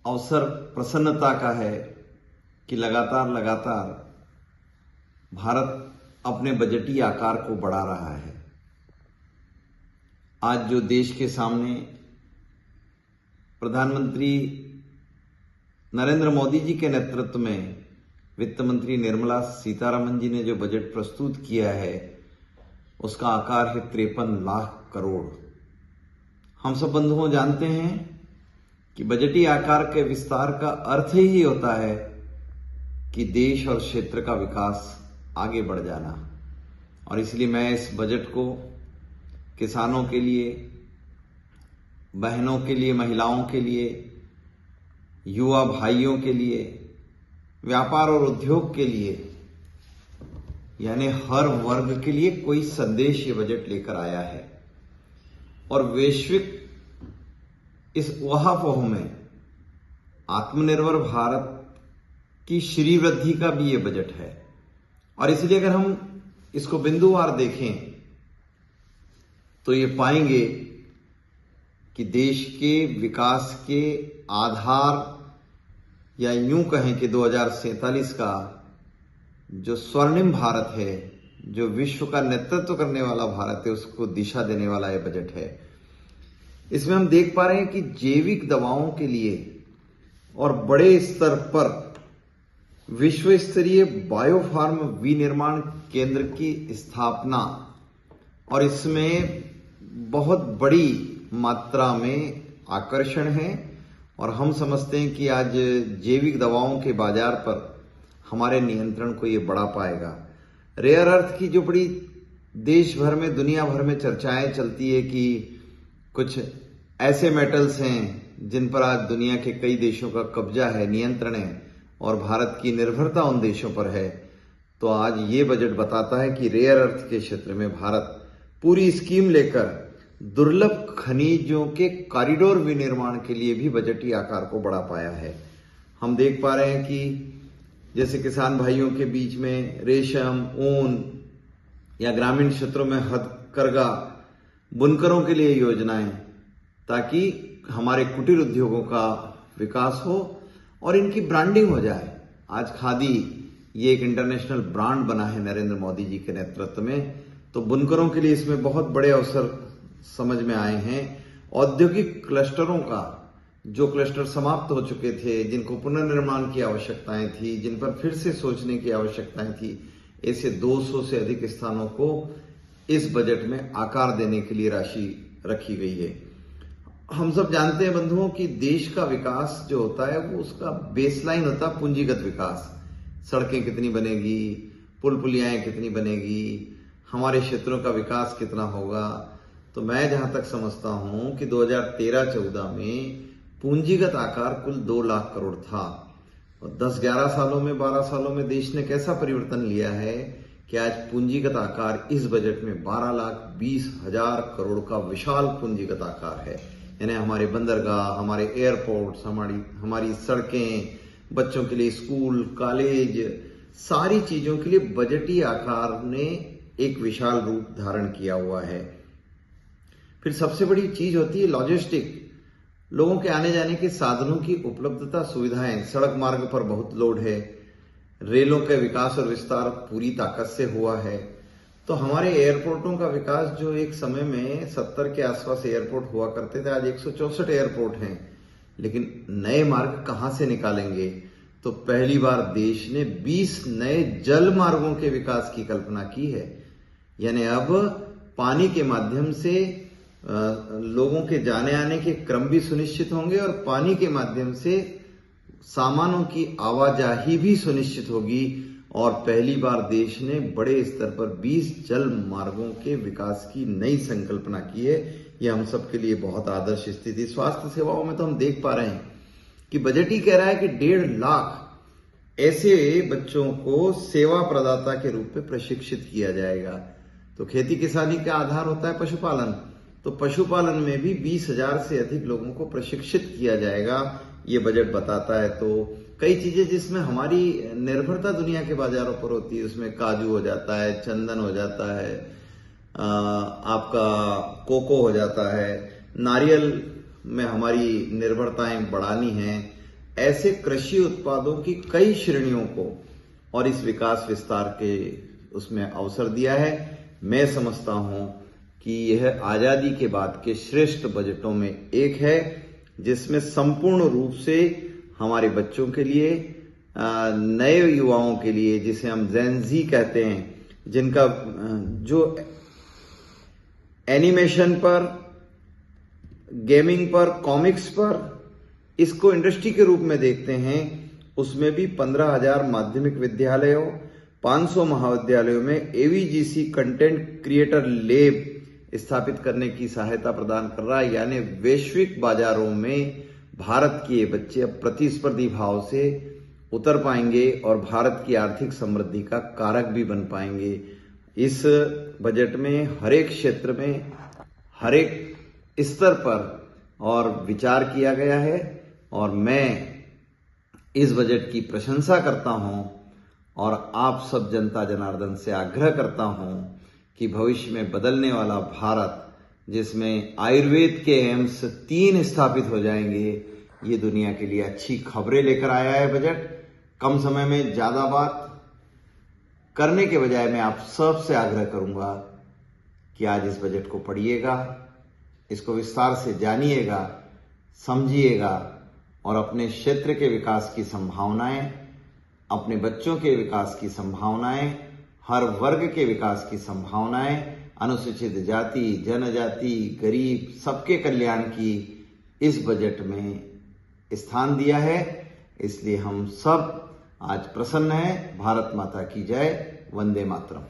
अवसर प्रसन्नता का है कि लगातार भारत अपने बजटीय आकार को बढ़ा रहा है। आज जो देश के सामने प्रधानमंत्री नरेंद्र मोदी जी के नेतृत्व में वित्त मंत्री निर्मला सीतारमण जी ने जो बजट प्रस्तुत किया है, उसका आकार है 53 लाख करोड़। हम सब बंधुओं जानते हैं कि बजटीय आकार के विस्तार का अर्थ ही होता है कि देश और क्षेत्र का विकास आगे बढ़ जाना। और इसलिए मैं इस बजट को किसानों के लिए, बहनों के लिए, महिलाओं के लिए, युवा भाइयों के लिए, व्यापार और उद्योग के लिए, यानी हर वर्ग के लिए कोई संदेश ये बजट लेकर आया है। और वैश्विक इस उहापोह में आत्मनिर्भर भारत की श्रीवृद्धि का भी ये बजट है। और इसलिए अगर हम इसको बिंदुवार देखें तो ये पाएंगे कि देश के विकास के आधार, या यूं कहें कि 2047 का जो स्वर्णिम भारत है, जो विश्व का नेतृत्व करने वाला भारत है, उसको दिशा देने वाला यह बजट है। इसमें हम देख पा रहे हैं कि जैविक दवाओं के लिए और बड़े स्तर पर विश्व स्तरीय बायोफार्म विनिर्माण केंद्र की स्थापना, और इसमें बहुत बड़ी मात्रा में आकर्षण है। और हम समझते हैं कि आज जैविक दवाओं के बाजार पर हमारे नियंत्रण को ये बढ़ा पाएगा। रेयर अर्थ की जो बड़ी देश भर में, दुनिया भर में चर्चाएं चलती है कि कुछ ऐसे मेटल्स हैं जिन पर आज दुनिया के कई देशों का कब्जा है, नियंत्रण है, और भारत की निर्भरता उन देशों पर है। तो आज ये बजट बताता है कि रेयर अर्थ के क्षेत्र में भारत पूरी स्कीम लेकर दुर्लभ खनिजों के कॉरिडोर विनिर्माण के लिए भी बजटीय आकार को बढ़ा पाया है। हम देख पा रहे हैं कि जैसे किसान भाइयों के बीच में रेशम, ऊन, या ग्रामीण क्षेत्रों में हथकरघा बुनकरों के लिए योजनाएं, ताकि हमारे कुटीर उद्योगों का विकास हो और इनकी ब्रांडिंग हो जाए। आज खादी ये एक इंटरनेशनल ब्रांड बना है नरेंद्र मोदी जी के नेतृत्व में। तो बुनकरों के लिए इसमें बहुत बड़े अवसर समझ में आए हैं। औद्योगिक क्लस्टरों का, जो क्लस्टर समाप्त हो चुके थे, जिनको पुनर्निर्माण की आवश्यकताएं थी, जिन पर फिर से सोचने की आवश्यकताएं थी, ऐसे 200 से अधिक स्थानों को इस बजट में आकार देने के लिए राशि रखी गई है। हम सब जानते हैं बंधुओं कि देश का विकास जो होता है वो उसका बेसलाइन होता है पूंजीगत विकास। सड़कें कितनी बनेगी, पुल पुलियाएं कितनी बनेगी, हमारे क्षेत्रों का विकास कितना होगा। तो मैं जहां तक समझता हूं कि 2013-14 में पूंजीगत आकार कुल 2 लाख करोड़ था, और 10-11 सालों में, 12 सालों में देश ने कैसा परिवर्तन लिया है कि आज पूंजीगत आकार इस बजट में 12,20,000 करोड़ का विशाल पूंजीगत आकार है। यानी हमारे बंदरगाह, हमारे एयरपोर्ट्स, हमारी सड़कें, बच्चों के लिए स्कूल, कॉलेज, सारी चीजों के लिए बजटीय आकार ने एक विशाल रूप धारण किया हुआ है। फिर सबसे बड़ी चीज होती है लॉजिस्टिक, लोगों के आने जाने के साधनों की उपलब्धता, सुविधाएं। सड़क मार्ग पर बहुत लोड है, रेलों के विकास और विस्तार पूरी ताकत से हुआ है। तो हमारे एयरपोर्टों का विकास, जो एक समय में 70 के आसपास एयरपोर्ट हुआ करते थे, आज 164 एयरपोर्ट हैं। लेकिन नए मार्ग कहां से निकालेंगे? तो पहली बार देश ने 20 नए जल मार्गों के विकास की कल्पना की है। यानी अब पानी के माध्यम से लोगों के जाने आने के क्रम भी सुनिश्चित होंगे, और पानी के माध्यम से सामानों की आवाजाही भी सुनिश्चित होगी। और पहली बार देश ने बड़े स्तर पर 20 जल मार्गों के विकास की नई संकल्पना की है। यह हम सबके लिए बहुत आदर्श स्थिति। स्वास्थ्य सेवाओं में तो हम देख पा रहे हैं कि बजट ही कह रहा है कि 1.5 लाख ऐसे बच्चों को सेवा प्रदाता के रूप में प्रशिक्षित किया जाएगा। तो खेती किसानी का आधार होता है पशुपालन, तो पशुपालन में भी 20,000 से अधिक लोगों को प्रशिक्षित किया जाएगा, ये बजट बताता है। तो कई चीजें जिसमें हमारी निर्भरता दुनिया के बाजारों पर होती है, उसमें काजू हो जाता है, चंदन हो जाता है, आपका कोको हो जाता है, नारियल में हमारी निर्भरताएं बढ़ानी हैं, ऐसे कृषि उत्पादों की कई श्रेणियों को और इस विकास विस्तार के उसमें अवसर दिया है। मैं समझता हूं कि यह आजादी के बाद के श्रेष्ठ बजटों में एक है, जिसमें संपूर्ण रूप से हमारे बच्चों के लिए, नए युवाओं के लिए, जिसे हम जेन ज़ी कहते हैं, जिनका जो एनिमेशन पर, गेमिंग पर, कॉमिक्स पर इसको इंडस्ट्री के रूप में देखते हैं, उसमें भी 15,000 माध्यमिक विद्यालयों, 500 महाविद्यालयों में एवीजीसी कंटेंट क्रिएटर लैब स्थापित करने की सहायता प्रदान कर रहा है। यानी वैश्विक बाजारों में भारत के बच्चे अब प्रतिस्पर्धी भाव से उतर पाएंगे और भारत की आर्थिक समृद्धि का कारक भी बन पाएंगे। इस बजट में हर एक क्षेत्र में, हर एक स्तर पर और विचार किया गया है और मैं इस बजट की प्रशंसा करता हूं और आप सब जनता जनार्दन से आग्रह करता हूं कि भविष्य में बदलने वाला भारत, जिसमें आयुर्वेद के एम्स 3 स्थापित हो जाएंगे, ये दुनिया के लिए अच्छी खबरें लेकर आया है बजट। कम समय में ज्यादा बात करने के बजाय मैं आप सबसे आग्रह करूंगा कि आज इस बजट को पढ़िएगा, इसको विस्तार से जानिएगा, समझिएगा और अपने क्षेत्र के विकास की संभावनाएं, अपने बच्चों के विकास की संभावनाएं, हर वर्ग के विकास की संभावनाएं, अनुसूचित जाति, जनजाति, गरीब, सबके कल्याण की इस बजट में स्थान दिया है। इसलिए हम सब आज प्रसन्न हैं। भारत माता की जय। वंदे मातरम।